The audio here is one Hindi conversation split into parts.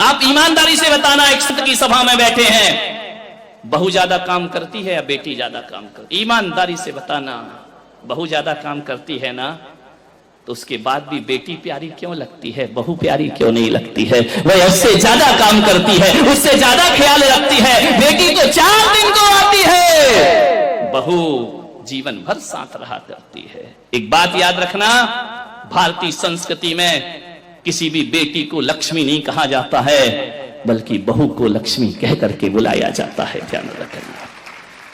आप ईमानदारी से बताना, एक संत की सभा में बैठे हैं, बहू ज्यादा काम करती है या बेटी ज्यादा काम करती? ईमानदारी से बताना, बहू ज्यादा काम करती है ना, तो उसके बाद भी बेटी प्यारी क्यों लगती है, बहू प्यारी क्यों नहीं लगती है? वह उससे ज्यादा काम करती है, उससे ज्यादा ख्याल रखती है। बेटी तो 4 दिन को आती है, बहू जीवन भर साथ रहा करती है। एक बात याद रखना, भारतीय संस्कृति में किसी भी बेटी को लक्ष्मी नहीं कहा जाता है, बल्कि बहू को लक्ष्मी कह करके बुलाया जाता है। ध्यान रखना,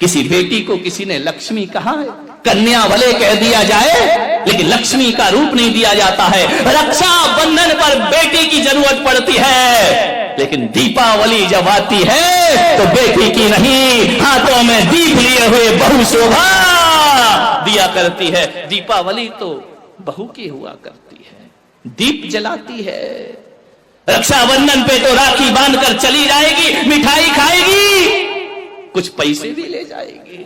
किसी बेटी को किसी ने लक्ष्मी कहा है, कन्या भले कह दिया जाए, लेकिन लक्ष्मी का रूप नहीं दिया जाता है। रक्षा बंधन पर बेटी की जरूरत पड़ती है, लेकिन दीपावली जब आती है तो बेटी की नहीं, हाथों में दीप लिए हुए बहू शोभा दिया करती है। दीपावली तो बहू की हुआ करती है, दीप जलाती है। रक्षाबंधन पे तो राखी बांधकर चली जाएगी, मिठाई खाएगी, कुछ पैसे भी ले जाएगी।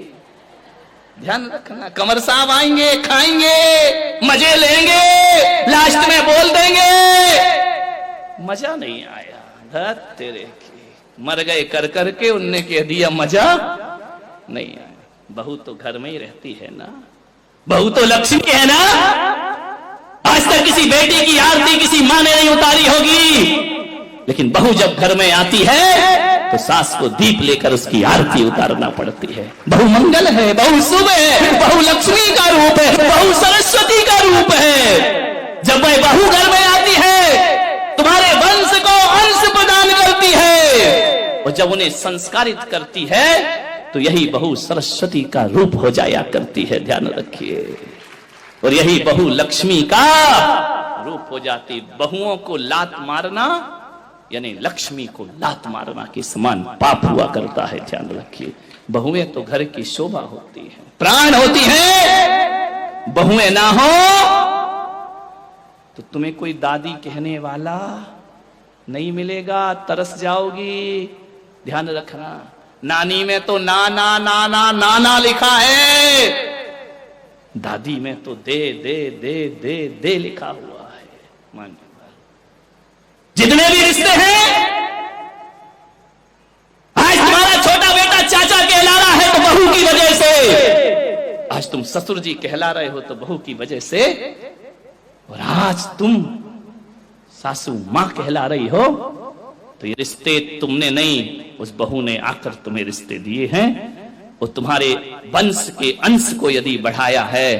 ध्यान रखना, कमर साहब आएंगे, खाएंगे, मजे लेंगे, लास्ट में बोल देंगे मजा नहीं आया, धत तेरे की, मर गए कर करके, उनने कह दिया मजा नहीं आया। बहू तो घर में ही रहती है ना, बहू तो लक्ष्मी है ना। आज तक किसी बेटी की आरती किसी माँ ने नहीं उतारी होगी, लेकिन बहू जब घर में आती है तो सास को दीप लेकर उसकी आरती उतारना पड़ती है। बहू मंगल है, बहू शुभ है, बहू लक्ष्मी का रूप है, बहू सरस्वती का रूप है। जब वह बहू घर में आती है, तुम्हारे वंश को अंश प्रदान करती है, और जब उन्हें संस्कारित करती है तो यही बहू सरस्वती का रूप हो जाया करती है। ध्यान रखिए, और यही बहू लक्ष्मी का रूप हो जाती। बहुओं को लात मारना यानी लक्ष्मी को लात मारना के समान पाप हुआ करता है। ध्यान रखिए, बहुएं तो घर की शोभा होती है, प्राण होती है। बहुएं ना हो तो तुम्हें कोई दादी कहने वाला नहीं मिलेगा, तरस जाओगी। ध्यान रखना, नानी में तो नाना नाना नाना लिखा है, दादी में तो दे दे दे दे दे लिखा हुआ है। मान जितने भी रिश्ते हैं, आज तुम्हारा छोटा बेटा चाचा कहला रहा है तो बहू की वजह से, आज तुम ससुर जी कहला रहे हो तो बहू की वजह से, और आज तुम सासू मां कहला रही हो तो ये रिश्ते तुमने नहीं, उस बहू ने आकर तुम्हें रिश्ते दिए हैं। और तुम्हारे वंश के अंश को यदि बढ़ाया है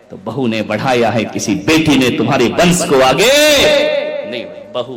तो बहू ने बढ़ाया है, किसी बेटी ने तुम्हारे वंश को आगे नहीं। बहू